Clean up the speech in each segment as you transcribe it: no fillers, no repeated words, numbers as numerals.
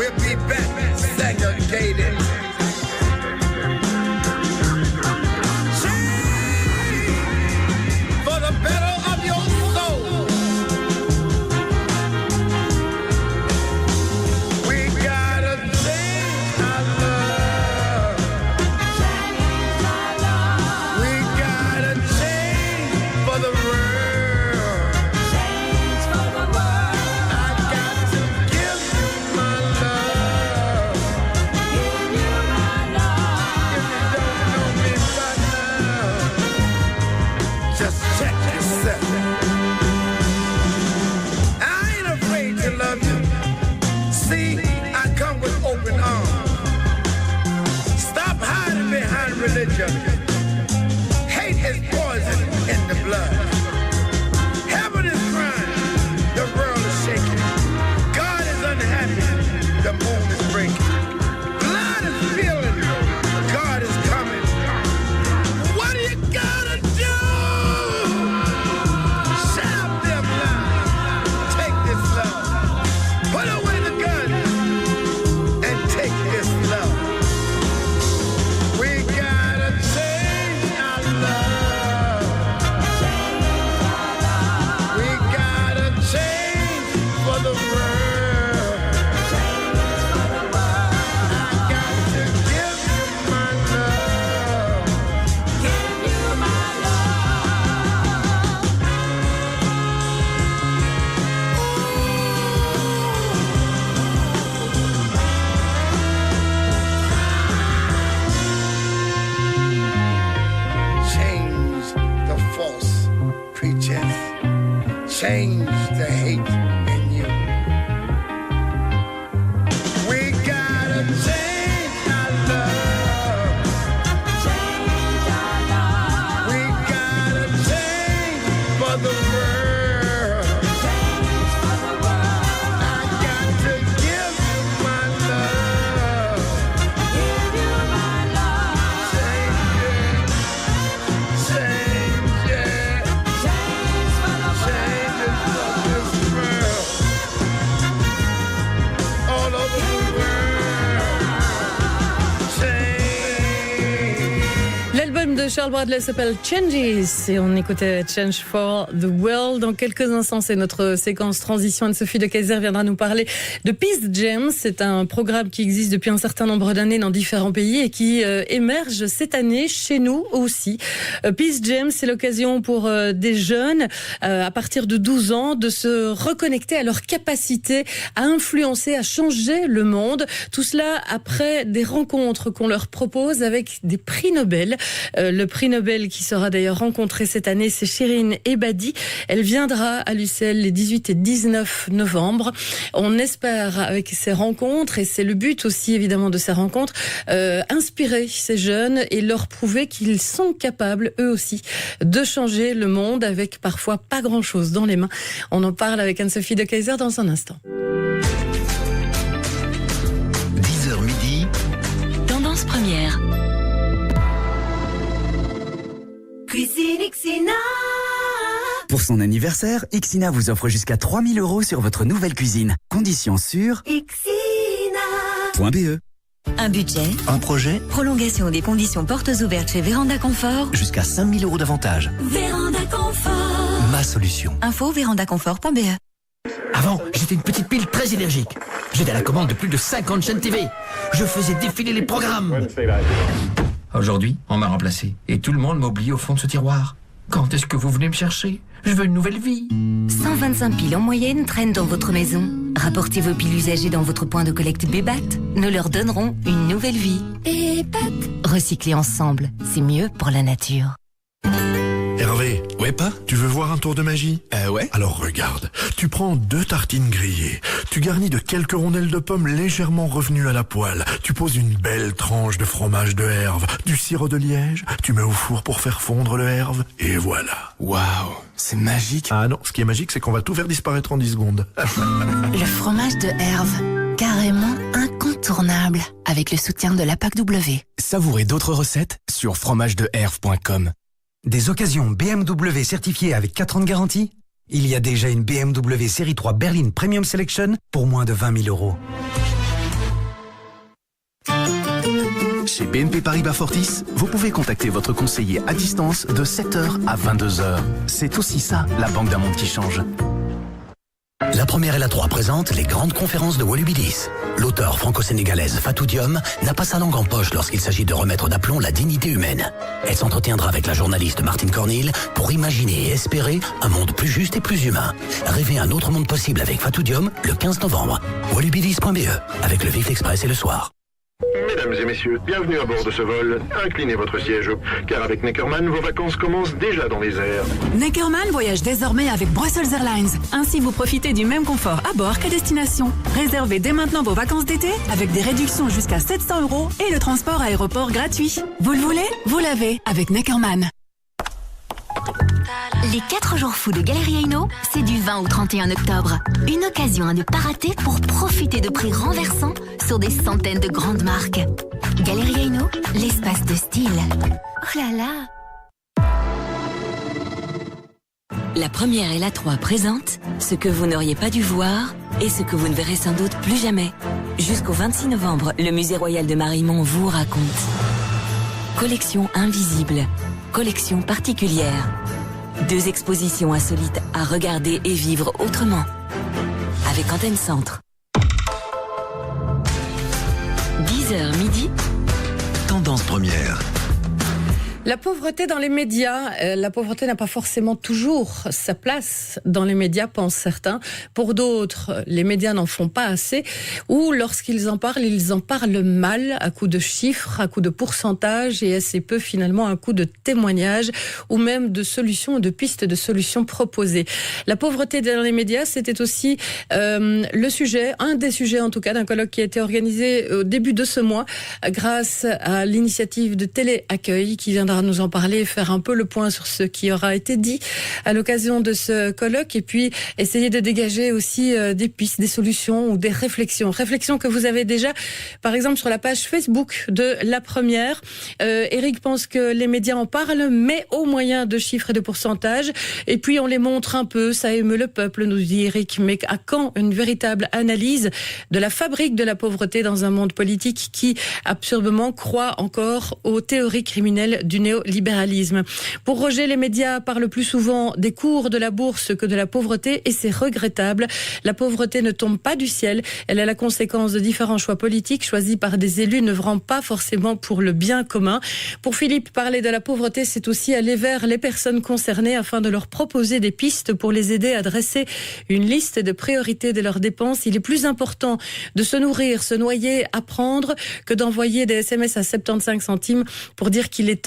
We'll be back segregated. For the better of your soul. We gotta change our love. Change our love. We gotta change for the world. Change for the world. I got to give you my love. Give you my love. If you don't know me by now, just check yourself. I ain't afraid to love you. See, I come with open arms. Stop hiding behind religion. Hate is poison in the blood. Heaven is crying. The world is shaking. God is unhappy. The moon is breaking. Blood is feeling. God is coming. What do you gotta do? Shut up them lies. Take this love. Put away the gun and take this love. We gotta change our love. We gotta change for the world. I got to give you my love. Give you my love. Change the false pretense. Change the hate in you. We gotta change our love. Change our love. We gotta change for the world. Change for the world. I got to give you my love. Give you my love. Change it. Change it. Change for the world. Change it for this world. All over the world. Change. L'album de Charles Bradley s'appelle Changes et on écoutait Change for the World. Dans quelques instants, c'est notre séquence transition. Anne-Sophie de Kayser viendra nous parler de Peace Jam. C'est un programme qui existe depuis un certain nombre d'années dans différents pays et qui émerge cette année chez nous aussi. Peace Jam, c'est l'occasion pour des jeunes à partir de 12 ans de se reconnecter à leur capacité à influencer, à changer le monde. Tout cela après des rencontres qu'on leur propose avec des prix Nobel. Le prix Nobel qui sera d'ailleurs rencontré cette année, c'est Shirin Ebadi. Elle viendra à l'UCL les 18 et 19 novembre. On espère avec ces rencontres, et c'est le but aussi évidemment de ces rencontres, inspirer ces jeunes et leur prouver qu'ils sont capables eux aussi de changer le monde avec parfois pas grand-chose dans les mains. On en parle avec Anne-Sophie de Kayser dans un instant. 10h midi. Tendance première. Cuisine Xina. Pour son anniversaire, Ixina vous offre jusqu'à 3 000 € sur votre nouvelle cuisine. Conditions sur Xina.be. Un budget, un projet, prolongation des conditions portes ouvertes chez Véranda Confort. jusqu'à 5 000 € d'avantage. Véranda Confort. Ma solution. Info vérandaconfort.be. Avant, j'étais une petite pile très énergique. J'étais à la commande de plus de 50 chaînes TV. Je faisais défiler les programmes. Aujourd'hui, on m'a remplacé. Et tout le monde m'a oublié au fond de ce tiroir. Quand est-ce que vous venez me chercher? Je veux une nouvelle vie. 125 piles en moyenne traînent dans votre maison. Rapportez vos piles usagées dans votre point de collecte Bébat. Nous leur donnerons une nouvelle vie. Bébat. Recycler ensemble, c'est mieux pour la nature. Hervé, Ouais, pas? tu veux voir un tour de magie? Ouais. Alors regarde, tu prends 2 tartines grillées, tu garnis de quelques rondelles de pommes légèrement revenues à la poêle, tu poses une belle tranche de fromage de Herve, du sirop de liège, tu mets au four pour faire fondre le Herve, et voilà. Waouh, c'est magique. Ah non, ce qui est magique, c'est qu'on va tout faire disparaître en 10 secondes. Le fromage de Herve, carrément incontournable, avec le soutien de la PAC-W. Savourez d'autres recettes sur fromagedeherve.com. Des occasions BMW certifiées avec 4 ans de garantie? Il y a déjà une BMW série 3 Berline Premium Selection pour moins de 20 000 €. Chez BNP Paribas Fortis, vous pouvez contacter votre conseiller à distance de 7h à 22h. C'est aussi ça, la banque d'un monde qui change. La Première et la 3 présentent les grandes conférences de Wolubilis. L'auteure franco-sénégalaise Fatou Diom n'a pas sa langue en poche lorsqu'il s'agit de remettre d'aplomb la dignité humaine. Elle s'entretiendra avec la journaliste Martine Cornil pour imaginer et espérer un monde plus juste et plus humain. Rêvez un autre monde possible avec Fatou Diom le 15 novembre. Wolubilis.be, avec le Vif Express et le soir. Mesdames et messieurs, bienvenue à bord de ce vol. Inclinez votre siège, car avec Neckermann, vos vacances commencent déjà dans les airs. Neckermann voyage désormais avec Brussels Airlines. Ainsi, vous profitez du même confort à bord qu'à destination. Réservez dès maintenant vos vacances d'été avec des réductions jusqu'à 700 € et le transport aéroport gratuit. Vous le voulez ? Vous l'avez avec Neckermann. Les 4 jours fous de Galeries Hainaut, c'est du 20 au 31 octobre. Une occasion à ne pas rater pour profiter de prix renversants sur des centaines de grandes marques. Galeries Hainaut, l'espace de style. Oh là là! La Première et la 3 présentent ce que vous n'auriez pas dû voir et ce que vous ne verrez sans doute plus jamais. Jusqu'au 26 novembre, le Musée Royal de Marimont vous raconte. Collection invisible, collection particulière. 2 expositions insolites à regarder et vivre autrement. Avec Antenne Centre. 10h midi. Tendance première. La pauvreté dans les médias, la pauvreté n'a pas forcément toujours sa place dans les médias, pensent certains. Pour d'autres, les médias n'en font pas assez, ou lorsqu'ils en parlent mal, à coup de chiffres, à coup de pourcentage, et assez peu finalement à coup de témoignages, ou même de solutions, de pistes de solutions proposées. La pauvreté dans les médias, c'était aussi le sujet, un des sujets en tout cas, d'un colloque qui a été organisé au début de ce mois, grâce à l'initiative de Téléaccueil, qui viendra nous en parler, faire un peu le point sur ce qui aura été dit à l'occasion de ce colloque, et puis essayer de dégager aussi des pistes, des solutions ou des réflexions que vous avez déjà, par exemple sur la page Facebook de La Première. Eric pense que les médias en parlent, mais au moyen de chiffres et de pourcentages, et puis on les montre un peu, ça émeut le peuple, nous dit Eric, mais à quand une véritable analyse de la fabrique de la pauvreté dans un monde politique qui absurdement croit encore aux théories criminelles du néolibéralisme. Pour Roger, les médias parlent plus souvent des cours de la bourse que de la pauvreté, et c'est regrettable. La pauvreté ne tombe pas du ciel, elle est la conséquence de différents choix politiques choisis par des élus n'œuvrant pas forcément pour le bien commun. Pour Philippe, parler de la pauvreté, c'est aussi aller vers les personnes concernées afin de leur proposer des pistes pour les aider à dresser une liste de priorités de leurs dépenses. Il est plus important de se nourrir, se noyer, apprendre, que d'envoyer des SMS à 75 centimes pour dire quel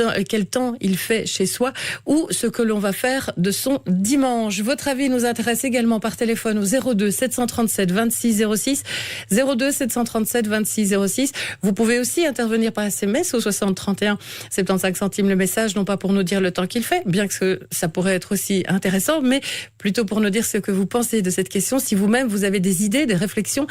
temps il fait chez soi ou ce que l'on va faire de son dimanche. Votre avis nous intéresse également par téléphone au 02 737 26 06, 02 737 26 06. Vous pouvez aussi intervenir par SMS au 60 31 75 centimes le message, non pas pour nous dire le temps qu'il fait, bien que ça pourrait être aussi intéressant, mais plutôt pour nous dire ce que vous pensez de cette question. Si vous-même vous avez des idées, des réflexions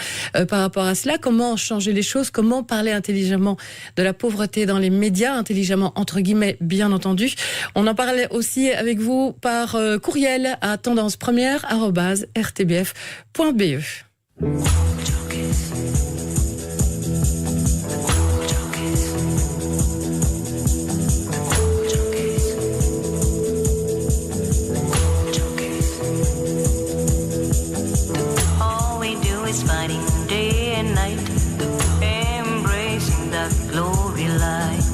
par rapport à cela, comment changer les choses, comment parler intelligemment de la pauvreté dans les médias, intelligemment entre guillemets, bien entendu. On en parlait aussi avec vous par courriel à tendancepremière@rtbf.be. All we do is fighting day and night, embracing the glory light,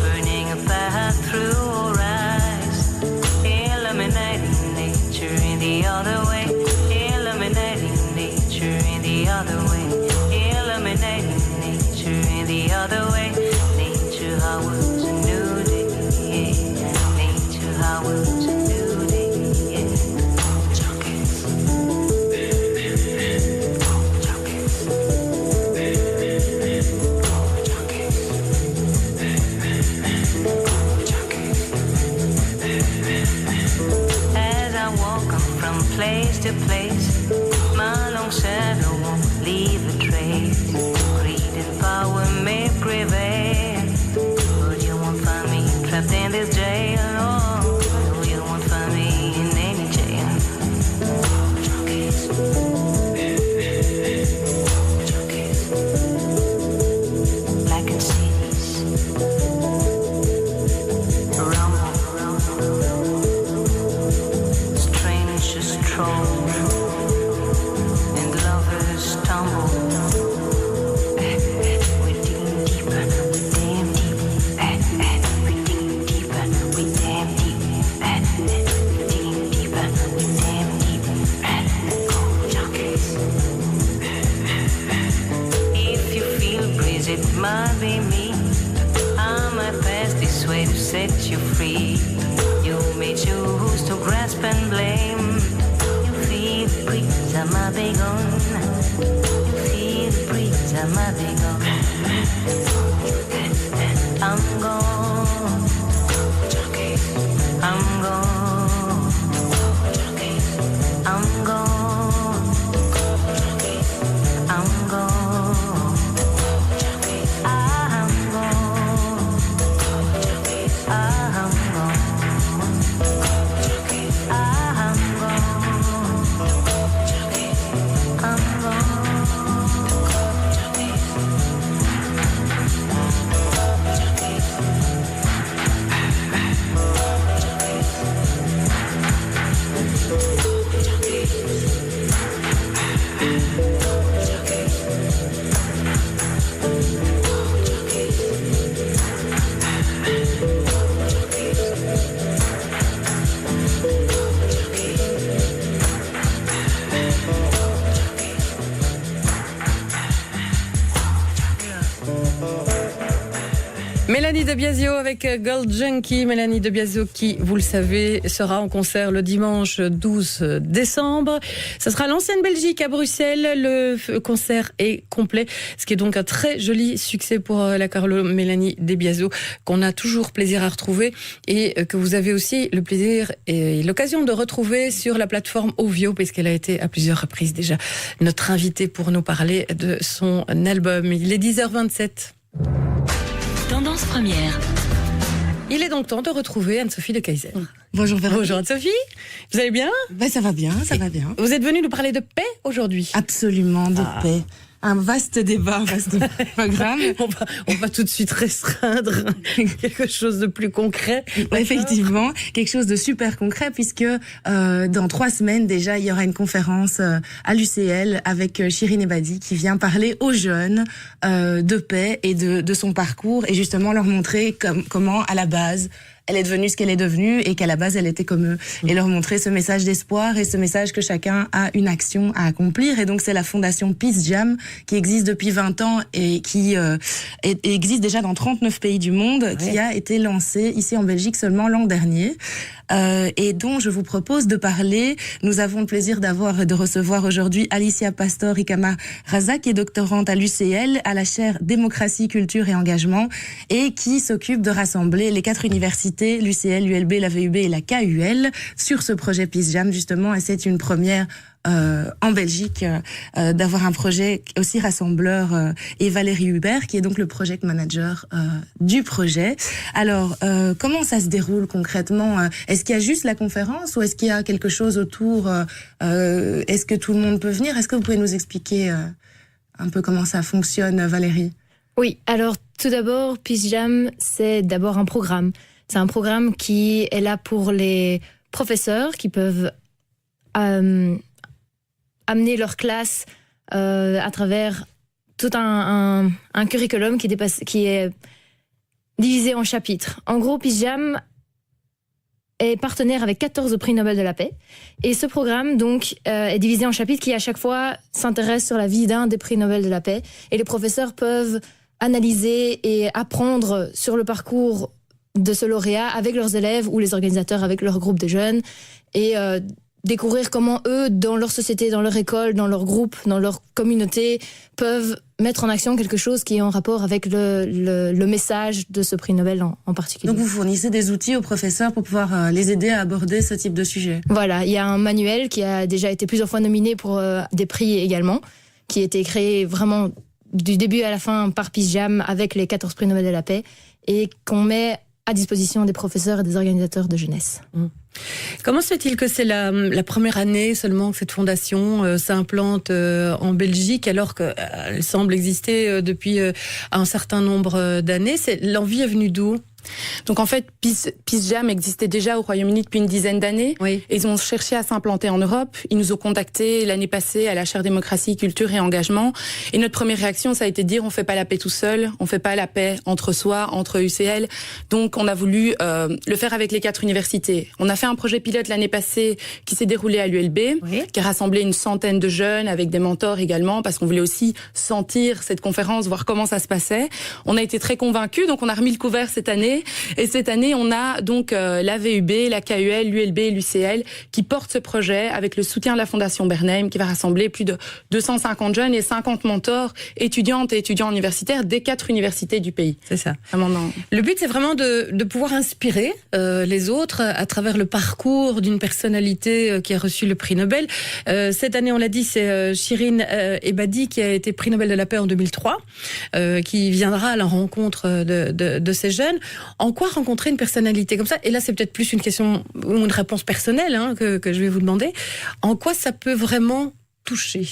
burning a path through our eyes, illuminating nature in the other way, illuminating nature in the other way. I'll be me. I might pass this way to set you free. You may choose to grasp and blame. You feel the breeze, I might be gone. You feel the breeze, I might be gone. I'm gone. I'm gone. I'm gone. I'm gone. I'm gone. I'm Mélanie De Biasio avec Gold Junkie. Mélanie De Biasio qui, vous le savez, sera en concert le dimanche 12 décembre. Ce sera l'Ancienne Belgique à Bruxelles. Le concert est complet, ce qui est donc un très joli succès pour la Carlo Mélanie De Biasio, qu'on a toujours plaisir à retrouver et que vous avez aussi le plaisir et l'occasion de retrouver sur la plateforme Ovio, puisqu'elle a été à plusieurs reprises déjà notre invitée pour nous parler de son album. Il est 10h27. Tendance première. Il est donc temps de retrouver Anne-Sophie de Keyser. Bonjour Véronique. Bonjour Anne-Sophie, vous allez bien? Ça va bien, ça va bien. Vous êtes venue nous parler de paix aujourd'hui? Absolument, de paix. Un vaste débat, un vaste programme. on va tout de suite restreindre quelque chose de plus concret. Effectivement, quelque chose de super concret, puisque dans 3 semaines déjà, il y aura une conférence à l'UCL avec Shirin Ebadi qui vient parler aux jeunes de paix et de son parcours, et justement leur montrer comment à la base elle est devenue ce qu'elle est devenue et qu'à la base elle était comme eux, et leur montrer ce message d'espoir et ce message que chacun a une action à accomplir. Et donc c'est la fondation Peace Jam qui existe depuis 20 ans et qui existe déjà dans 39 pays du monde, qui a été lancée ici en Belgique seulement l'an dernier, et dont je vous propose de parler. Nous avons le plaisir de recevoir aujourd'hui Alicia Pastor Ikama Raza, qui est doctorante à l'UCL à la chaire démocratie, culture et engagement, et qui s'occupe de rassembler les 4 universités, l'UCL, l'ULB, la VUB et la KUL, sur ce projet Peace Jam justement. Et c'est une première en Belgique d'avoir un projet aussi rassembleur, et Valérie Hubert qui est donc le project manager du projet. Alors comment ça se déroule concrètement? Est-ce qu'il y a juste la conférence ou est-ce qu'il y a quelque chose autour? Est-ce que tout le monde peut venir? Est-ce que vous pouvez nous expliquer un peu comment ça fonctionne, Valérie? Oui, alors tout d'abord, Peace Jam, c'est d'abord un programme. C'est un programme qui est là pour les professeurs qui peuvent amener leur classe à travers tout un curriculum qui est divisé en chapitres. En gros, Peace Jam est partenaire avec 14 prix Nobel de la paix. Et ce programme, donc, est divisé en chapitres qui, à chaque fois, s'intéressent sur la vie d'un des prix Nobel de la paix. Et les professeurs peuvent analyser et apprendre sur le parcours de ce lauréat avec leurs élèves ou les organisateurs avec leur groupe de jeunes, et découvrir comment eux, dans leur société, dans leur école, dans leur groupe, dans leur communauté, peuvent mettre en action quelque chose qui est en rapport avec le message de ce prix Nobel en particulier. Donc vous fournissez des outils aux professeurs pour pouvoir les aider à aborder ce type de sujet? Voilà, il y a un manuel qui a déjà été plusieurs fois nominé pour des prix également, qui a été créé vraiment du début à la fin par Peace Jam avec les 14 prix Nobel de la paix, et qu'on met à disposition des professeurs et des organisateurs de jeunesse. Comment se fait-il que c'est la première année seulement que cette fondation s'implante en Belgique, alors qu'elle semble exister depuis un certain nombre d'années? L'envie est venue d'où? Donc en fait, Peace Jam existait déjà au Royaume-Uni depuis une dizaine d'années. Oui. Et ils ont cherché à s'implanter en Europe. Ils nous ont contactés l'année passée à la chaire démocratie, culture et engagement. Et notre première réaction, ça a été de dire on fait pas la paix tout seul, on fait pas la paix entre soi, entre UCL. Donc on a voulu le faire avec les 4 universités. On a fait un projet pilote l'année passée qui s'est déroulé à l'ULB, qui a rassemblé une centaine de jeunes avec des mentors également, parce qu'on voulait aussi sentir cette conférence, voir comment ça se passait. On a été très convaincus, donc on a remis le couvert cette année. Et cette année, on a donc la VUB, la KUL, l'ULB et l'UCL qui portent ce projet avec le soutien de la Fondation Bernheim qui va rassembler plus de 250 jeunes et 50 mentors, étudiantes et étudiants universitaires des 4 universités du pays. C'est ça. Vraiment, le but, c'est vraiment de pouvoir inspirer les autres à travers le parcours d'une personnalité qui a reçu le prix Nobel. Cette année, on l'a dit, c'est Shirin Ebadi qui a été prix Nobel de la paix en 2003, qui viendra à la rencontre de ces jeunes. En quoi rencontrer une personnalité comme ça? Et là, c'est peut-être plus une question ou une réponse personnelle que je vais vous demander. En quoi ça peut vraiment toucher?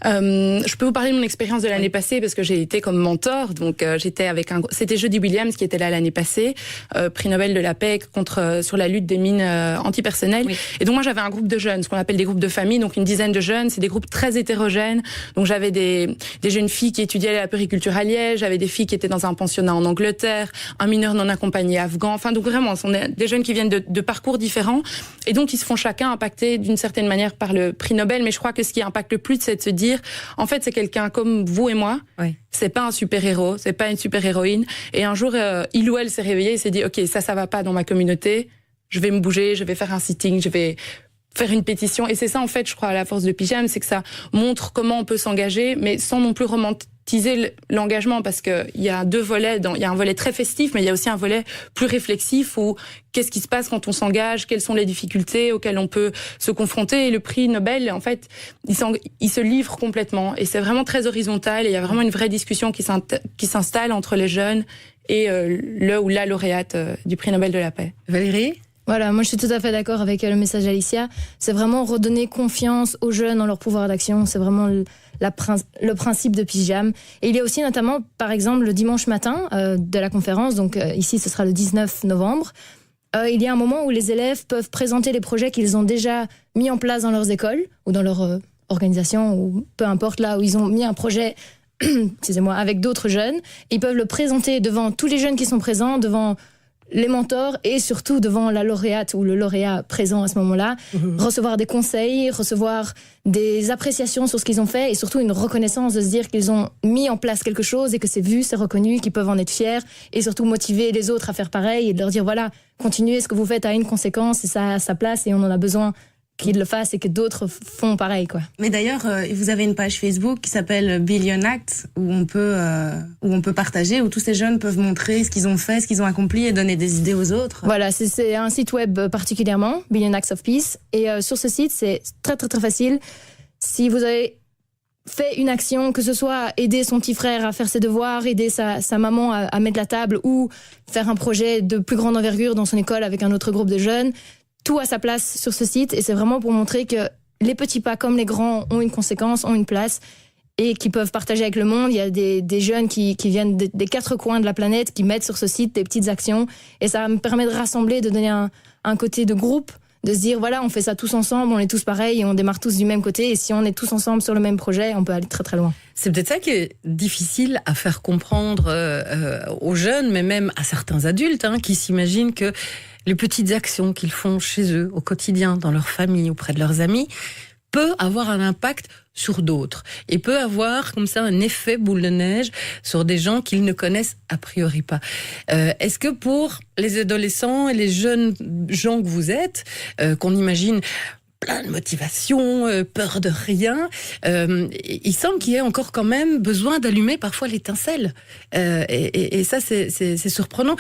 Je peux vous parler de mon expérience de l'année passée parce que j'ai été comme mentor, donc j'étais avec c'était Jody Williams qui était là l'année passée, prix Nobel de la paix sur la lutte des mines antipersonnelles. Oui. Et donc moi j'avais un groupe de jeunes, ce qu'on appelle des groupes de famille, donc une dizaine de jeunes, c'est des groupes très hétérogènes. Donc j'avais des jeunes filles qui étudiaient la puériculture à Liège, j'avais des filles qui étaient dans un pensionnat en Angleterre, un mineur non accompagné afghan. Enfin donc vraiment, ce sont des jeunes qui viennent de parcours différents et donc ils se font chacun impacter d'une certaine manière par le prix Nobel. Mais je crois que ce qui impacte le plus, c'est de se dire en fait, c'est quelqu'un comme vous et moi. Oui. C'est pas un super-héros, c'est pas une super-héroïne. Et un jour, il ou elle s'est réveillé et s'est dit, OK, ça va pas dans ma communauté. Je vais me bouger, je vais faire un sitting, je vais faire une pétition. Et c'est ça, en fait, je crois, à la force de Peace Jam, c'est que ça montre comment on peut s'engager, mais sans non plus romantiser l'engagement, parce que il y a 2 volets. Il y a un volet très festif, mais il y a aussi un volet plus réflexif où qu'est-ce qui se passe quand on s'engage, quelles sont les difficultés auxquelles on peut se confronter. Et le prix Nobel, en fait, il se livre complètement. Et c'est vraiment très horizontal. Et il y a vraiment une vraie discussion qui s'installe entre les jeunes et le ou la lauréate du prix Nobel de la paix. Valérie ? Voilà, moi je suis tout à fait d'accord avec le message d'Alicia. C'est vraiment redonner confiance aux jeunes en leur pouvoir d'action. C'est vraiment le principe de Peace Jam. Et il y a aussi notamment, par exemple, le dimanche matin de la conférence, donc ici ce sera le 19 novembre, il y a un moment où les élèves peuvent présenter les projets qu'ils ont déjà mis en place dans leurs écoles ou dans leur organisation ou peu importe là où ils ont mis un projet excusez-moi, avec d'autres jeunes. Ils peuvent le présenter devant tous les jeunes qui sont présents, devant les mentors et surtout devant la lauréate ou le lauréat présent à ce moment-là, recevoir des conseils, recevoir des appréciations sur ce qu'ils ont fait et surtout une reconnaissance de se dire qu'ils ont mis en place quelque chose et que c'est vu, c'est reconnu, qu'ils peuvent en être fiers et surtout motiver les autres à faire pareil et de leur dire voilà, continuez, ce que vous faites a une conséquence et ça a sa place et on en a besoin qu'ils le fassent et que d'autres font pareil, quoi. Mais d'ailleurs, vous avez une page Facebook qui s'appelle Billion Act où on peut partager, où tous ces jeunes peuvent montrer ce qu'ils ont fait, ce qu'ils ont accompli et donner des idées aux autres. Voilà, c'est un site web particulièrement, Billion Acts of Peace. Et sur ce site, c'est très très très facile. Si vous avez fait une action, que ce soit aider son petit frère à faire ses devoirs, aider sa maman à mettre la table ou faire un projet de plus grande envergure dans son école avec un autre groupe de jeunes, tout a sa place sur ce site et c'est vraiment pour montrer que les petits pas comme les grands ont une conséquence, ont une place et qui peuvent partager avec le monde. Il y a des jeunes qui viennent des 4 coins de la planète qui mettent sur ce site des petites actions et ça me permet de rassembler, de donner un côté de groupe, de se dire voilà, on fait ça tous ensemble, on est tous pareils et on démarre tous du même côté et si on est tous ensemble sur le même projet, on peut aller très très loin. C'est peut-être ça qui est difficile à faire comprendre aux jeunes, mais même à certains adultes qui s'imaginent que les petites actions qu'ils font chez eux, au quotidien, dans leur famille, auprès de leurs amis, peut avoir un impact sur d'autres. Et peut avoir, comme ça, un effet boule de neige sur des gens qu'ils ne connaissent a priori pas. Est-ce que pour les adolescents et les jeunes gens que vous êtes, qu'on imagine plein de motivation, peur de rien, il semble qu'il y ait encore quand même besoin d'allumer parfois l'étincelle. Et ça, c'est surprenant.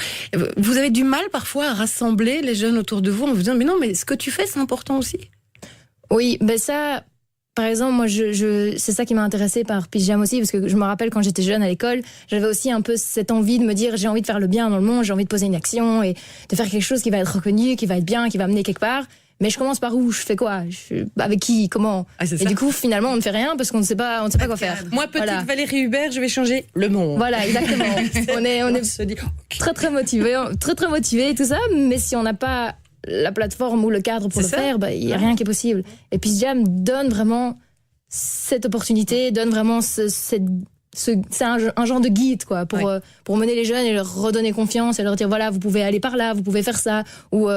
Vous avez du mal parfois à rassembler les jeunes autour de vous en vous disant « Mais non, mais ce que tu fais, c'est important aussi ». Oui, ben ça, par exemple, moi, c'est ça qui m'a intéressée par Peace Jam aussi, parce que je me rappelle quand j'étais jeune à l'école, j'avais aussi un peu cette envie de me dire j'ai envie de faire le bien dans le monde, j'ai envie de poser une action et de faire quelque chose qui va être reconnu, qui va être bien, qui va mener quelque part. Mais je commence par où? Je fais quoi? Avec qui? Comment? Et du coup, finalement, on ne fait rien parce qu'on ne sait pas quoi faire. Moi, petite Valérie Hubert, je vais changer le monde. Voilà, exactement. on est très motivé et tout ça, mais si on n'a pas la plateforme ou le cadre pour le faire, il n'y a rien qui est possible. Et Peace Jam donne vraiment cette opportunité, donne vraiment c'est un genre de guide quoi, pour mener les jeunes et leur redonner confiance et leur dire voilà, vous pouvez aller par là, vous pouvez faire ça, ou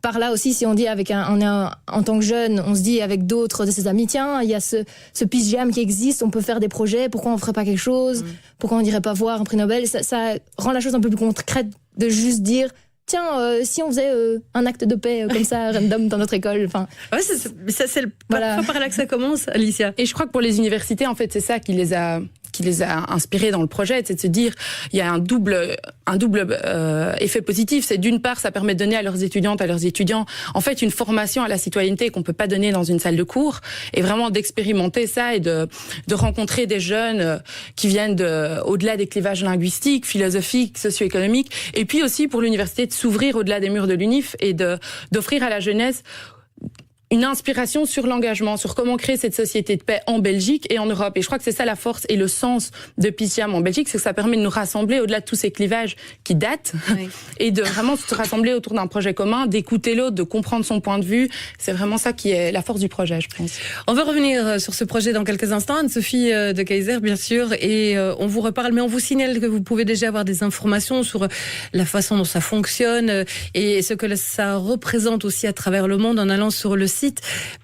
par là aussi, si on dit en tant que jeune, on se dit avec d'autres de ses amis, tiens, il y a ce Peace Jam qui existe, on peut faire des projets, pourquoi on ferait pas quelque chose, pourquoi on n'irait pas voir un prix Nobel, ça rend la chose un peu plus concrète de juste dire, tiens, si on faisait un acte de paix comme ça, random dans notre école, enfin. Ouais, c'est parfois par là que ça commence, Alicia. Et je crois que pour les universités, en fait, c'est ça qui les a inspirés dans le projet, c'est de se dire, il y a un double effet positif. C'est d'une part, ça permet de donner à leurs étudiantes, à leurs étudiants, en fait, une formation à la citoyenneté qu'on peut pas donner dans une salle de cours, et vraiment d'expérimenter ça et de rencontrer des jeunes qui viennent au-delà des clivages linguistiques, philosophiques, socio-économiques, et puis aussi pour l'université de s'ouvrir au-delà des murs de l'UNIF et d'offrir à la jeunesse une inspiration sur l'engagement, sur comment créer cette société de paix en Belgique et en Europe. Et je crois que c'est ça la force et le sens de Peace Jam en Belgique, c'est que ça permet de nous rassembler au-delà de tous ces clivages qui datent et de vraiment se rassembler autour d'un projet commun, d'écouter l'autre, de comprendre son point de vue. C'est vraiment ça qui est la force du projet, je pense. On va revenir sur ce projet dans quelques instants. Anne-Sophie de Keyser, bien sûr, et on vous reparle, mais on vous signale que vous pouvez déjà avoir des informations sur la façon dont ça fonctionne et ce que ça représente aussi à travers le monde en allant sur le site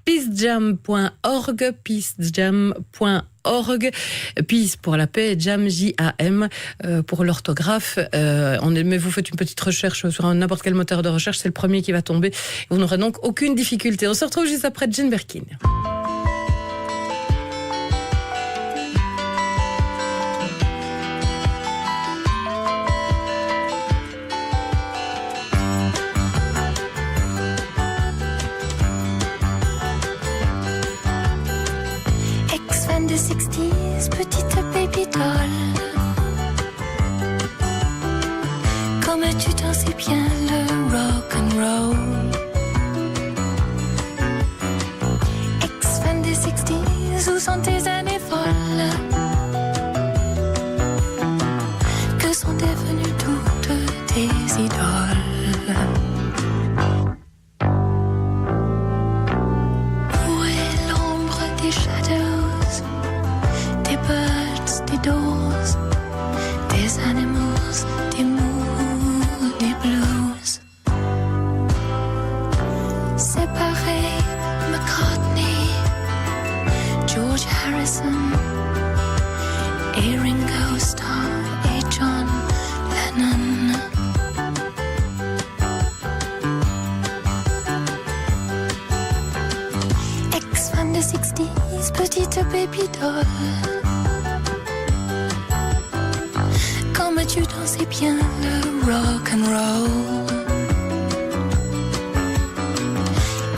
peacejam.org, peacejam.org, Peace pour la paix, Jam, J-A-M, pour l'orthographe. Mais vous faites une petite recherche sur n'importe quel moteur de recherche, c'est le premier qui va tomber. Vous n'aurez donc aucune difficulté. On se retrouve juste après Jane Birkin. Des 60s, petite baby doll. Comme tu dansais bien le rock and roll. Ex-fan des 60s, où sont tes années folles? Que sont devenues toutes tes idoles? Où est l'ombre des shadows? Des birds, des doors, des animals, des moods, des blues. Séparés, McCartney, George Harrison et Ringo Starr et John Lennon. Ex-fan des 60s, petite baby doll. Comme tu dansais bien le rock and roll.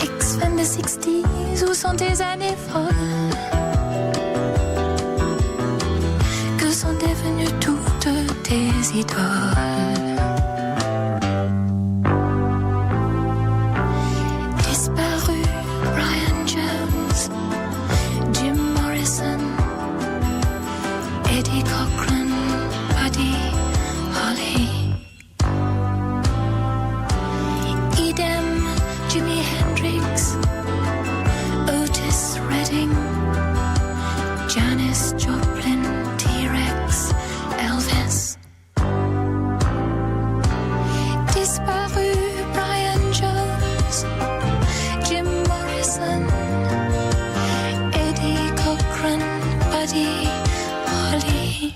Ex-fan des 60s, où sont tes années folles? Que sont devenues toutes tes idoles? Disparu, Brian Jones, Jim Morrison, Eddie Cochran, Buddy Holly. Idem, Jimi Hendrix, Otis Redding, Janis Joplin, T-Rex, Elvis. Disparu, Brian Jones, Jim Morrison, Eddie Cochran, Buddy Holly.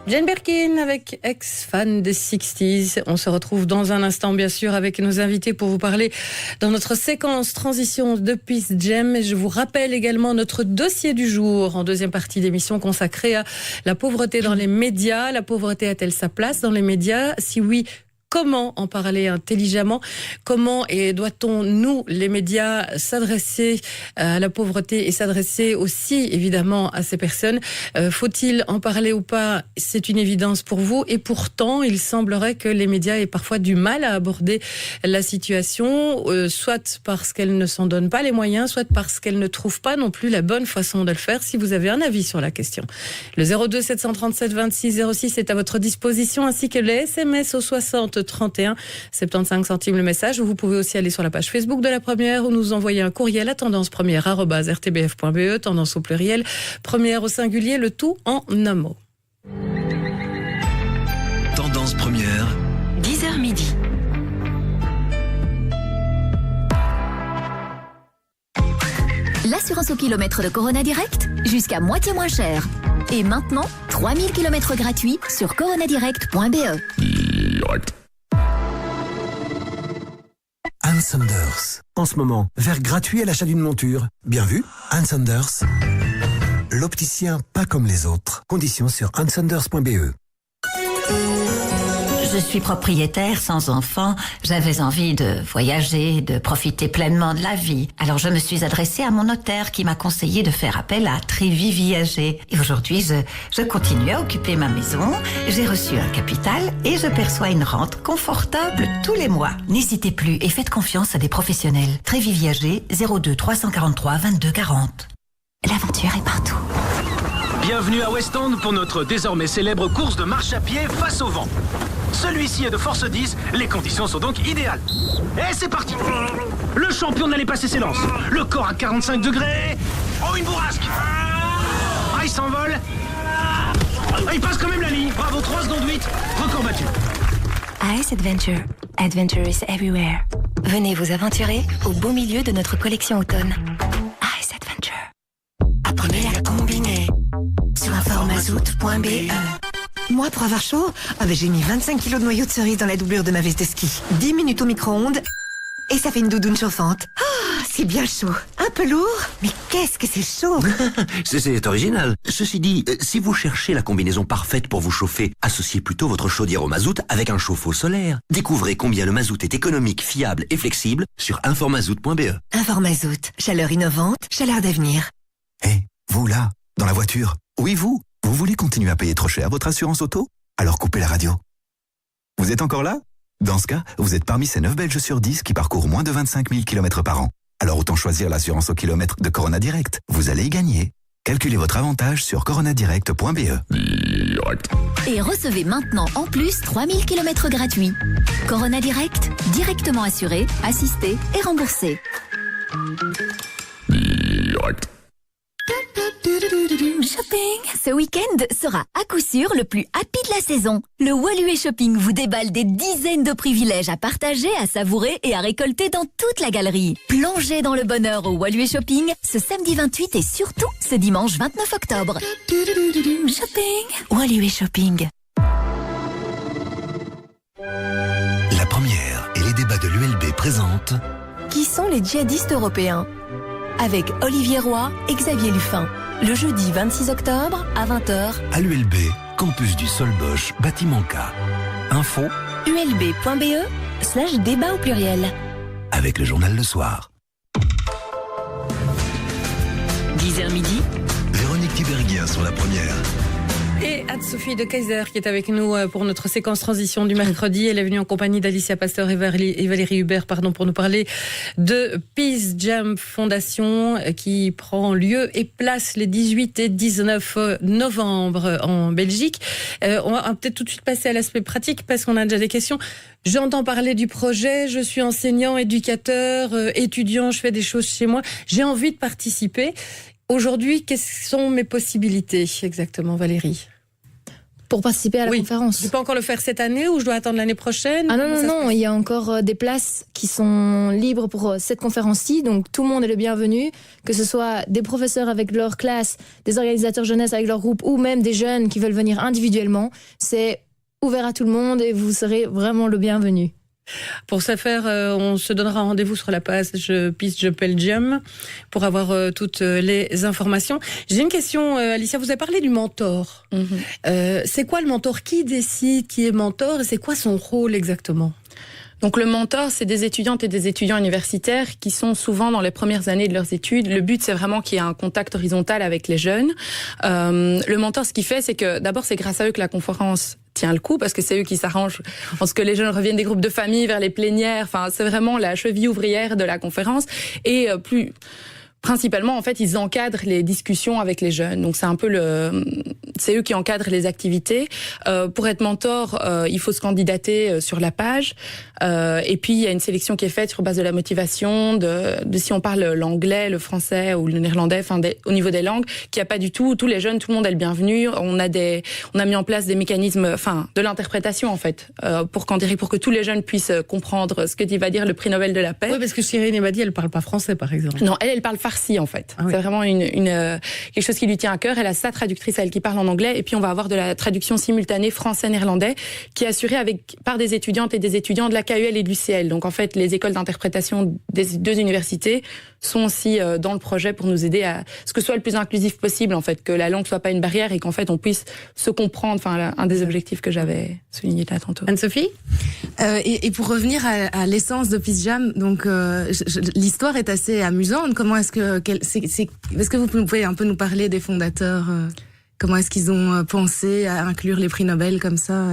Jane Birkin avec ex-fan des 60s. On se retrouve dans un instant, bien sûr, avec nos invités pour vous parler dans notre séquence transition de Peace Jam. Et je vous rappelle également notre dossier du jour en deuxième partie d'émission consacrée à la pauvreté dans les médias. La pauvreté a-t-elle sa place dans les médias? Si oui, comment en parler intelligemment? Comment doit-on, nous, les médias, s'adresser à la pauvreté et s'adresser aussi, évidemment, à ces personnes? Faut-il en parler ou pas? C'est une évidence pour vous. Et pourtant, il semblerait que les médias aient parfois du mal à aborder la situation, soit parce qu'elles ne s'en donnent pas les moyens, soit parce qu'elles ne trouvent pas non plus la bonne façon de le faire. Si vous avez un avis sur la question, le 02 737 26 06 est à votre disposition, ainsi que les SMS au 60 31 75 centimes le message. Vous pouvez aussi aller sur la page Facebook de La Première ou nous envoyer un courriel à tendancepremière@rtbf.be, tendance au pluriel, première au singulier, le tout en un mot. Tendance première, 10h midi. L'assurance au kilomètre de Corona Direct, jusqu'à moitié moins cher. Et maintenant, 3000 km gratuits sur coronadirect.be. Ann Sanders. En ce moment, verre gratuit à l'achat d'une monture. Bien vu, Ann Sanders. L'opticien pas comme les autres. Conditions sur annsanders.be. Je suis propriétaire sans enfant. J'avais envie de voyager, de profiter pleinement de la vie. Alors je me suis adressée à mon notaire qui m'a conseillé de faire appel à Trévis Viager. Et aujourd'hui, je continue à occuper ma maison. J'ai reçu un capital et je perçois une rente confortable tous les mois. N'hésitez plus et faites confiance à des professionnels. Trévis Viager, 02 343 22 40. L'aventure est partout. Bienvenue à West End pour notre désormais célèbre course de marche à pied face au vent. Celui-ci est de force 10, les conditions sont donc idéales. Et c'est parti! Le champion n'allait pas ses lances. Le corps à 45 degrés. Oh, une bourrasque! Ah, il s'envole. Ah, il passe quand même la ligne. Bravo, 3 secondes 8. Record battu. Ice Adventure. Adventure is everywhere. Venez vous aventurer au beau milieu de notre collection automne. Ice Adventure. Apprenez à combiner sur informazout.be. Moi, pour avoir chaud, j'ai mis 25 kilos de noyaux de cerise dans la doublure de ma veste de ski. 10 minutes au micro-ondes et ça fait une doudoune chauffante. Oh, c'est bien chaud. Un peu lourd, mais qu'est-ce que c'est chaud. C'est original. Ceci dit, si vous cherchez la combinaison parfaite pour vous chauffer, associez plutôt votre chaudière au mazout avec un chauffe-eau solaire. Découvrez combien le mazout est économique, fiable et flexible sur informazout.be. Informazout, chaleur innovante, chaleur d'avenir. Vous là, dans la voiture. Oui, vous voulez continuer à payer trop cher votre assurance auto? Alors coupez la radio. Vous êtes encore là? Dans ce cas, vous êtes parmi ces 9 Belges sur 10 qui parcourent moins de 25 000 km par an. Alors autant choisir l'assurance au kilomètre de Corona Direct. Vous allez y gagner. Calculez votre avantage sur coronadirect.be. Et recevez maintenant en plus 3000 km gratuits. Corona Direct, directement assuré, assisté et remboursé. Shopping. Ce week-end sera à coup sûr le plus happy de la saison. Le Woluwe Shopping vous déballe des dizaines de privilèges à partager, à savourer et à récolter dans toute la galerie. Plongez dans le bonheur au Woluwe Shopping ce samedi 28 et surtout ce dimanche 29 octobre. Shopping. Woluwe Shopping. La Première et les débats de l'ULB présentent Qui sont les djihadistes européens? Avec Olivier Roy et Xavier Luffin. Le jeudi 26 octobre à 20h. à l'ULB, campus du Solbosch, bâtiment K. Info ulb.be/débat au pluriel. avec le journal Le Soir. 10h midi. Véronique Tiberghien sur La Première. Et Anne-Sophie de Kaiser qui est avec nous pour notre séquence transition du mercredi. Elle est venue en compagnie d'Alicia Pasteur et Valérie Hubert pour nous parler de Peace Jam Fondation qui prend lieu et place les 18 et 19 novembre en Belgique. On va peut-être tout de suite passer à l'aspect pratique parce qu'on a déjà des questions. J'entends parler du projet, je suis enseignant, éducateur, étudiant, je fais des choses chez moi. J'ai envie de participer. Aujourd'hui, quelles sont mes possibilités exactement, Valérie? pour participer à la conférence. Je peux encore le faire cette année ou je dois attendre l'année prochaine? Ah non, il y a encore des places qui sont libres pour cette conférence-ci, donc tout le monde est le bienvenu, que ce soit des professeurs avec leur classe, des organisateurs jeunesse avec leur groupe, ou même des jeunes qui veulent venir individuellement. C'est ouvert à tout le monde et vous serez vraiment le bienvenu. Pour ce faire, on se donnera rendez-vous sur la page Peace Job Belgium pour avoir toutes les informations. J'ai une question, Alicia, vous avez parlé du mentor. C'est quoi le mentor? Qui décide qui est mentor et c'est quoi son rôle exactement? Donc le mentor, c'est des étudiantes et des étudiants universitaires qui sont souvent dans les premières années de leurs études. Le but, c'est vraiment qu'il y ait un contact horizontal avec les jeunes. Le mentor, ce qu'il fait, c'est que d'abord, c'est grâce à eux que la conférence tient le coup, parce que c'est eux qui s'arrangent en ce que les jeunes reviennent des groupes de famille vers les plénières. Enfin, c'est vraiment la cheville ouvrière de la conférence. Et principalement, en fait, ils encadrent les discussions avec les jeunes. Donc, c'est eux qui encadrent les activités. Pour être mentor, il faut se candidater sur la page. Et puis, il y a une sélection qui est faite sur base de la motivation, de si on parle l'anglais, le français ou le néerlandais, enfin, au niveau des langues, qu'il n'y a pas du tout. Tous les jeunes, tout le monde est le bienvenu. On a mis en place des mécanismes, enfin, de l'interprétation, en fait, pour que tous les jeunes puissent comprendre ce que va dire le prix Nobel de la paix. Oui, parce que Shirin Ebadi, elle parle pas français, par exemple. Non, elle parle farsi, en fait. Ah oui. C'est vraiment quelque chose qui lui tient à cœur. Elle a sa traductrice, elle, qui parle en anglais. Et puis, on va avoir de la traduction simultanée français-néerlandais qui est assurée par des étudiantes et des étudiants de la KUL et de l'UCL. Donc, en fait, les écoles d'interprétation des deux universités sont aussi dans le projet pour nous aider à ce que ce soit le plus inclusif possible, en fait, que la langue soit pas une barrière et qu'en fait, on puisse se comprendre. Enfin, un des objectifs que j'avais souligné là tantôt. Anne-Sophie? Et pour revenir à l'essence de Peace Jam, donc l'histoire est assez amusante. Comment est-ce que vous pouvez un peu nous parler des fondateurs? Comment est-ce qu'ils ont pensé à inclure les prix Nobel comme ça?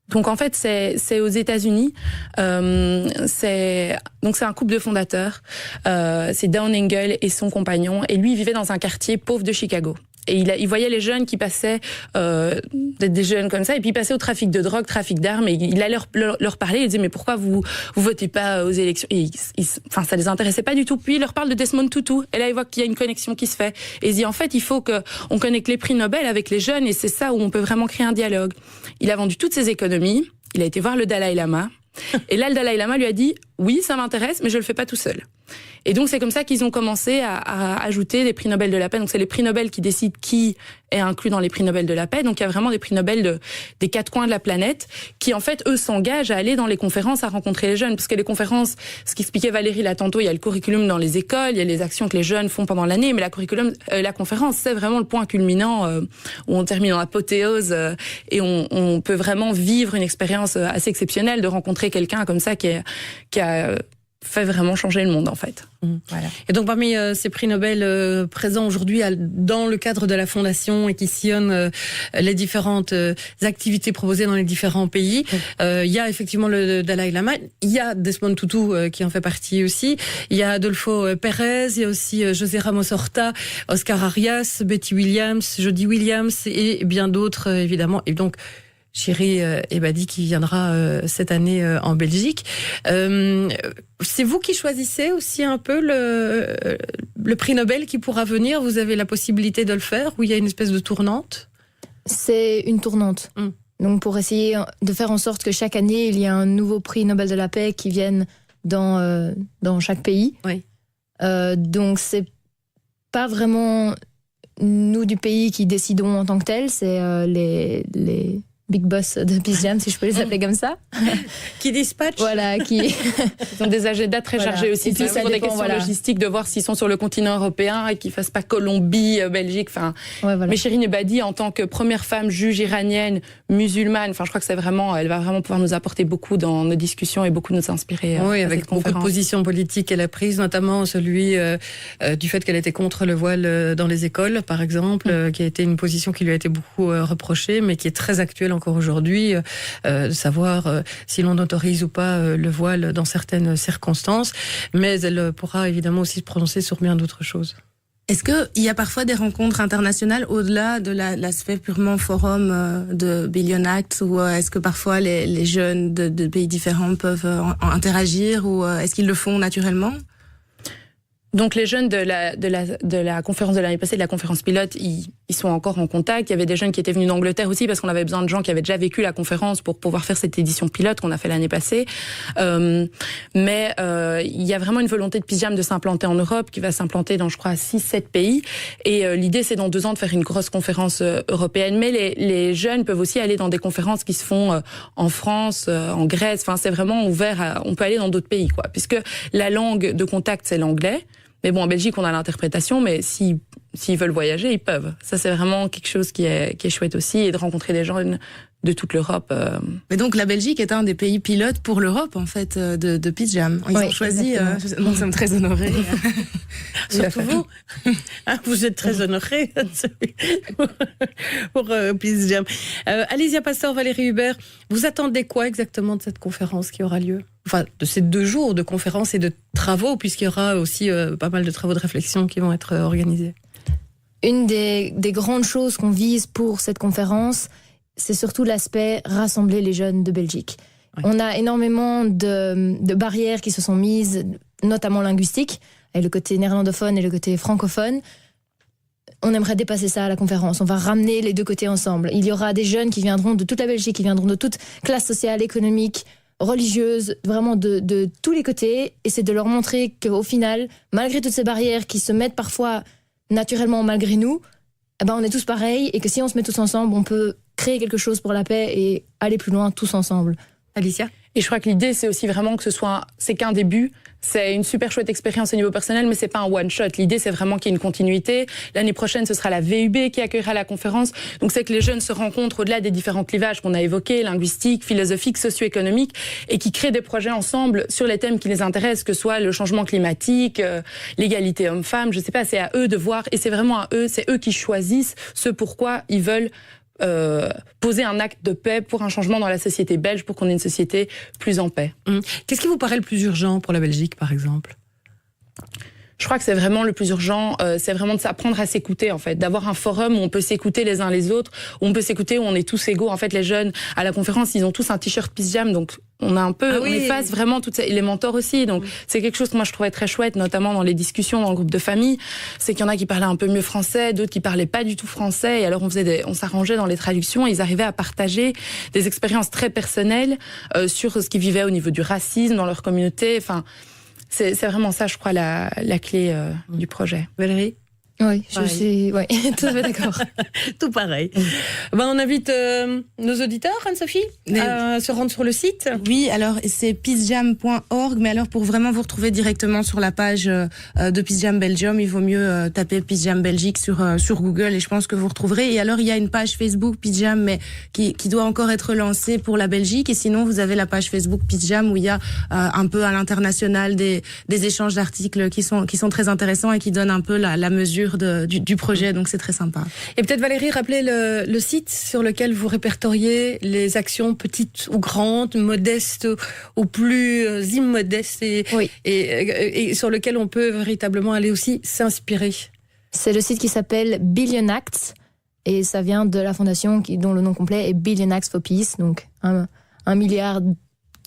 Donc en fait c'est aux États-Unis. C'est un couple de fondateurs. C'est Don Engel et son compagnon. Et lui il vivait dans un quartier pauvre de Chicago. Et il voyait les jeunes qui passaient, des jeunes comme ça, et puis ils passaient au trafic de drogue, trafic d'armes, et il allait leur parler, il disait mais pourquoi vous votez pas aux élections? Et ça les intéressait pas du tout. Puis il leur parle de Desmond Tutu, et là il voit qu'il y a une connexion qui se fait. Et il dit en fait il faut qu'on connecte les prix Nobel avec les jeunes, et c'est ça où on peut vraiment créer un dialogue. Il a vendu toutes ses économies, il a été voir le Dalai Lama, et là le Dalai Lama lui a dit oui ça m'intéresse mais je le fais pas tout seul. Et donc c'est comme ça qu'ils ont commencé à ajouter des prix Nobel de la paix. Donc c'est les prix Nobel qui décident qui est inclus dans les prix Nobel de la paix. Donc il y a vraiment des prix Nobel des quatre coins de la planète qui en fait eux s'engagent à aller dans les conférences, à rencontrer les jeunes, parce que les conférences, ce qu'expliquait Valérie là tantôt, il y a le curriculum dans les écoles, il y a les actions que les jeunes font pendant l'année, mais la conférence c'est vraiment le point culminant où on termine en apothéose et on peut vraiment vivre une expérience assez exceptionnelle de rencontrer quelqu'un comme ça qui a fait vraiment changer le monde en fait. Voilà. Et donc parmi ces prix Nobel présents aujourd'hui dans le cadre de la fondation et qui sillonnent les différentes activités proposées dans les différents pays, il y a effectivement le Dalai Lama, il y a Desmond Tutu qui en fait partie aussi, il y a Adolfo Pérez, il y a aussi José Ramos Horta, Oscar Arias, Betty Williams, Jody Williams et bien d'autres évidemment. Et donc Shirin Ebadi qui viendra cette année en Belgique. C'est vous qui choisissez aussi un peu le prix Nobel qui pourra venir? Vous avez la possibilité de le faire ou il y a une espèce de tournante? C'est une tournante. Donc pour essayer de faire en sorte que chaque année, il y a un nouveau prix Nobel de la paix qui vienne dans chaque pays. Oui. Donc c'est pas vraiment nous du pays qui décidons en tant que tel, c'est les big boss de Peace Jam, si je peux les appeler comme ça. Qui dispatchent. Voilà, Ils ont des agendas très chargés aussi. C'est pour des questions logistiques, de voir s'ils sont sur le continent européen et qu'ils ne fassent pas Colombie, Belgique. Enfin, mais Shirin Ebadi, en tant que première femme juge iranienne, musulmane, je crois que elle va vraiment pouvoir nous apporter beaucoup dans nos discussions et beaucoup nous inspirer. Oui, avec beaucoup de positions politiques qu'elle a prises, notamment celui du fait qu'elle était contre le voile dans les écoles, par exemple, qui a été une position qui lui a été beaucoup reprochée, mais qui est très actuelle encore aujourd'hui, de savoir si l'on autorise ou pas le voile dans certaines circonstances, mais elle pourra évidemment aussi se prononcer sur bien d'autres choses. Est-ce qu'il y a parfois des rencontres internationales au-delà de l'aspect purement forum de Billion Act, ou est-ce que parfois les jeunes de pays différents peuvent interagir, ou est-ce qu'ils le font naturellement? Donc les jeunes de la conférence de l'année passée, de la conférence pilote, ils sont encore en contact. Il y avait des jeunes qui étaient venus d'Angleterre aussi parce qu'on avait besoin de gens qui avaient déjà vécu la conférence pour pouvoir faire cette édition pilote qu'on a fait l'année passée. Mais il y a vraiment une volonté de Peace Jam de s'implanter en Europe, qui va s'implanter dans, je crois, 6-7 pays. Et l'idée, c'est dans 2 ans de faire une grosse conférence européenne. Mais les jeunes peuvent aussi aller dans des conférences qui se font en France, en Grèce. Enfin, c'est vraiment ouvert. On peut aller dans d'autres pays, quoi. Puisque la langue de contact, c'est l'anglais. Mais bon, en Belgique, on a l'interprétation, mais s'ils veulent voyager, ils peuvent. Ça, c'est vraiment quelque chose qui est chouette aussi, et de rencontrer des gens de toute l'Europe. Mais donc, la Belgique est un des pays pilotes pour l'Europe, en fait, de Peace Jam. Ils ont choisi... nous sommes très honorés. Surtout vous. Vous êtes très honorés pour Peace Jam. Alicia Pastor, Valérie Hubert, vous attendez quoi exactement de cette conférence qui aura lieu ? Enfin, de ces 2 jours de conférences et de travaux, puisqu'il y aura aussi pas mal de travaux de réflexion qui vont être organisés. Une des grandes choses qu'on vise pour cette conférence, c'est surtout l'aspect rassembler les jeunes de Belgique. Oui. On a énormément de barrières qui se sont mises, notamment linguistiques, avec le côté néerlandophone et le côté francophone. On aimerait dépasser ça à la conférence. On va ramener les 2 côtés ensemble. Il y aura des jeunes qui viendront de toute la Belgique, qui viendront de toute classe sociale, économique, religieuse, vraiment de tous les côtés. Et c'est de leur montrer qu'au final, malgré toutes ces barrières qui se mettent parfois naturellement malgré nous, eh ben on est tous pareils, et que si on se met tous ensemble, on peut créer quelque chose pour la paix et aller plus loin tous ensemble. Alicia ? Et je crois que l'idée, c'est aussi vraiment que c'est qu'un début. C'est une super chouette expérience au niveau personnel, mais c'est pas un one-shot. L'idée, c'est vraiment qu'il y ait une continuité. L'année prochaine, ce sera la VUB qui accueillera la conférence. Donc, c'est que les jeunes se rencontrent au-delà des différents clivages qu'on a évoqués, linguistiques, philosophiques, socio-économiques, et qui créent des projets ensemble sur les thèmes qui les intéressent, que ce soit le changement climatique, l'égalité homme-femme. Je sais pas, c'est à eux de voir, et c'est vraiment à eux, c'est eux qui choisissent ce pourquoi ils veulent poser un acte de paix pour un changement dans la société belge, pour qu'on ait une société plus en paix. Qu'est-ce qui vous paraît le plus urgent pour la Belgique, par exemple ? Je crois que c'est vraiment le plus urgent, c'est vraiment de s'apprendre à s'écouter, en fait, d'avoir un forum où on peut s'écouter les uns les autres, où on peut s'écouter, où on est tous égaux. En fait, les jeunes à la conférence, ils ont tous un t-shirt Peace Jam, donc on a un peu, on efface vraiment toutes les mentors aussi. Donc c'est quelque chose que moi je trouvais très chouette, notamment dans les discussions dans le groupe de famille. C'est qu'il y en a qui parlaient un peu mieux français, d'autres qui parlaient pas du tout français, et alors on s'arrangeait dans les traductions, et ils arrivaient à partager des expériences très personnelles sur ce qu'ils vivaient au niveau du racisme dans leur communauté. Enfin, c'est vraiment ça, je crois, la clé du projet. Valérie ? Oui, je suis tout à fait d'accord. Tout pareil. On invite nos auditeurs, Anne-Sophie, à se rendre sur le site. Oui, alors c'est peacejam.org, mais alors pour vraiment vous retrouver directement sur la page de Peace Jam Belgium, il vaut mieux taper Peace Jam Belgique sur Google, et je pense que vous retrouverez. Et alors il y a une page Facebook Peace Jam, mais qui doit encore être lancée pour la Belgique, et sinon vous avez la page Facebook Peace Jam où il y a un peu à l'international des échanges d'articles qui sont très intéressants et qui donnent un peu la mesure du projet, donc c'est très sympa. Et peut-être Valérie, rappelez le site sur lequel vous répertoriez les actions petites ou grandes, modestes ou plus immodestes, et sur lequel on peut véritablement aller aussi s'inspirer. C'est le site qui s'appelle Billion Acts, et ça vient de la fondation dont le nom complet est Billion Acts for Peace, donc 1 milliard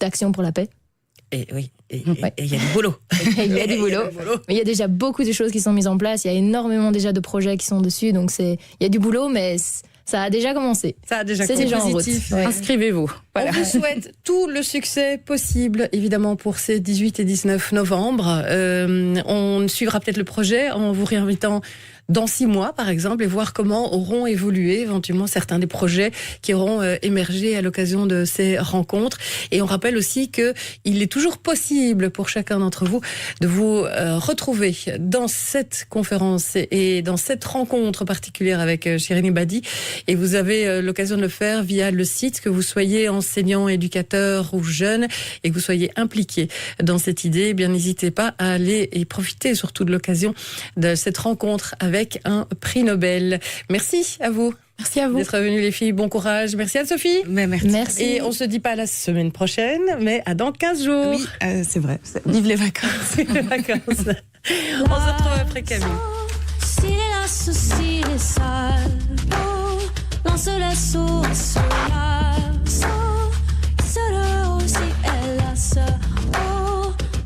d'actions pour la paix. Et oui, et il y a du boulot. Il y a du boulot. Mais il y a déjà beaucoup de choses qui sont mises en place. Il y a énormément déjà de projets qui sont dessus. Donc il y a du boulot, mais ça a déjà commencé. Ça a déjà commencé. C'est déjà en route. Ouais. Inscrivez-vous. Voilà. On vous souhaite tout le succès possible, évidemment, pour ces 18 et 19 novembre. On suivra peut-être le projet en vous réinvitant dans 6 mois, par exemple, et voir comment auront évolué éventuellement certains des projets qui auront émergé à l'occasion de ces rencontres. Et on rappelle aussi que il est toujours possible pour chacun d'entre vous de vous retrouver dans cette conférence et dans cette rencontre particulière avec Shirin Ebadi. Et vous avez l'occasion de le faire via le site, que vous soyez enseignant, éducateur ou jeune, et que vous soyez impliqué dans cette idée. Eh bien, n'hésitez pas à aller et profiter surtout de l'occasion de cette rencontre avec un prix Nobel. Merci à vous. Merci à vous d'être venus, les filles. Bon courage. Merci Anne-Sophie. Merci. Et on se dit pas la semaine prochaine, mais à dans 15 jours. Oui, c'est vrai. Vive les vacances. Vive les vacances. On se retrouve après Camille. S'il est là, s'il est sale, lance le sourd sur la si elle a ce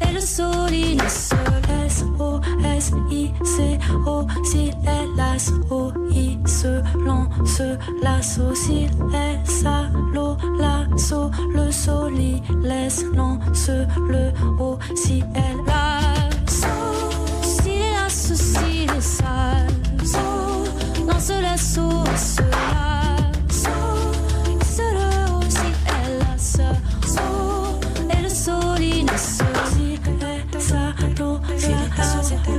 et le souligne se laisse O-S-I-C-O, si elle a il se lance l'assaut, s'il est à l'eau, l'assaut, le sol, il laisse lance le haut, si elle l'assaut, s'il est l'assaut, s'il est sale, lance l'assaut, se l'assaut, se le haut, si elle l'assaut, et le sol, il laisse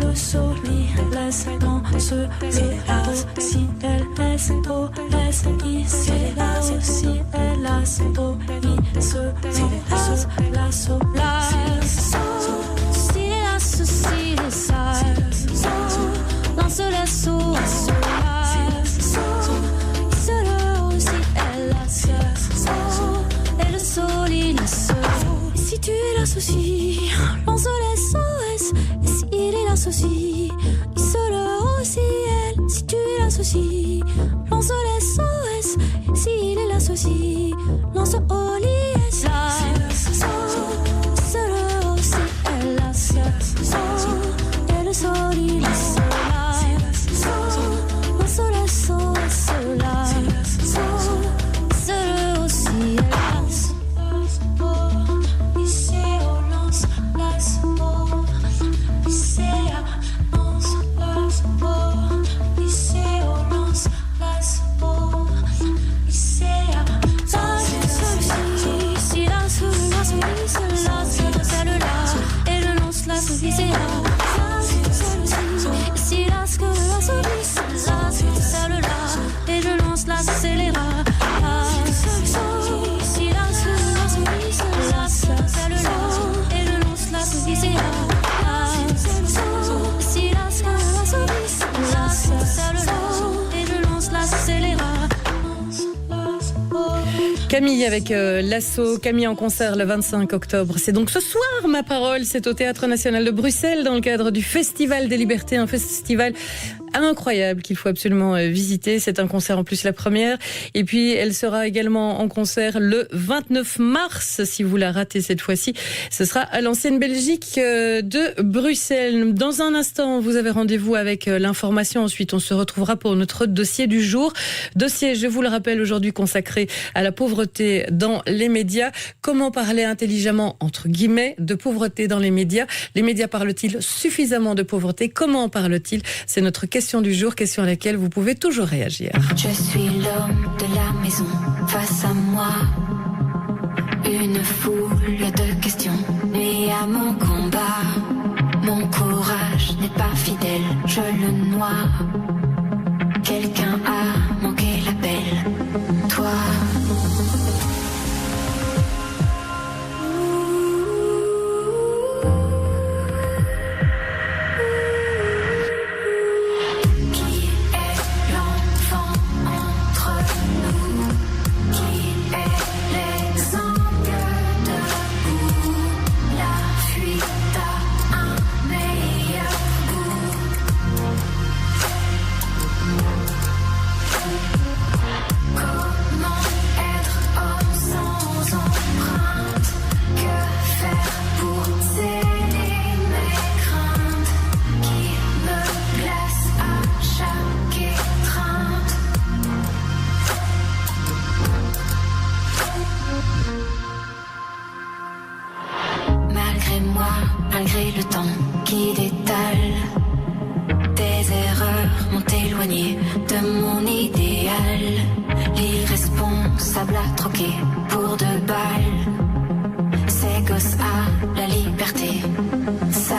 le soleil laisse dans ce laisse si elle laisse au laisse ici là si elle laisse au il se laisse la so la si elle laisse si les sale lance la so se le aussi elle laisse et le soleil laisse si tu l'associes lance les SOS et s'il est l'associé il se le aussi elle si tu l'associes lance les SOS s'il est l'associé lance au lit se le aussi elle laisse et le soleil laisse lance les SOS là se le aussi elle laisse Camille avec l'assaut, Camille en concert le 25 octobre. C'est donc ce soir, ma parole, c'est au Théâtre National de Bruxelles dans le cadre du Festival des Libertés, un festival incroyable qu'il faut absolument visiter. C'est un concert en plus la première. Et puis elle sera également en concert le 29 mars, si vous la ratez cette fois-ci. Ce sera à l'Ancienne Belgique de Bruxelles. Dans un instant, vous avez rendez-vous avec l'information. Ensuite, on se retrouvera pour notre dossier du jour. Dossier, je vous le rappelle, aujourd'hui consacré à la pauvreté dans les médias. Comment parler intelligemment, entre guillemets, de pauvreté dans les médias? Les médias parlent-ils suffisamment de pauvreté? Comment en parlent-ils? C'est notre question du jour, question à laquelle vous pouvez toujours réagir. Je suis l'homme de la maison, face à moi une foule de questions. Et à mon combat, mon courage n'est pas fidèle, je le noie. Quelqu'un a manqué l'appel, toi. Malgré le temps qui détale, tes erreurs m'ont éloigné de mon idéal. L'irresponsable à troquer pour 2 balles, ces gosses à la liberté sale.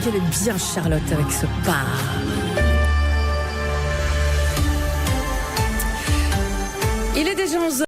qu'elle est bien Charlotte avec ce pas. Il est déjà 11h.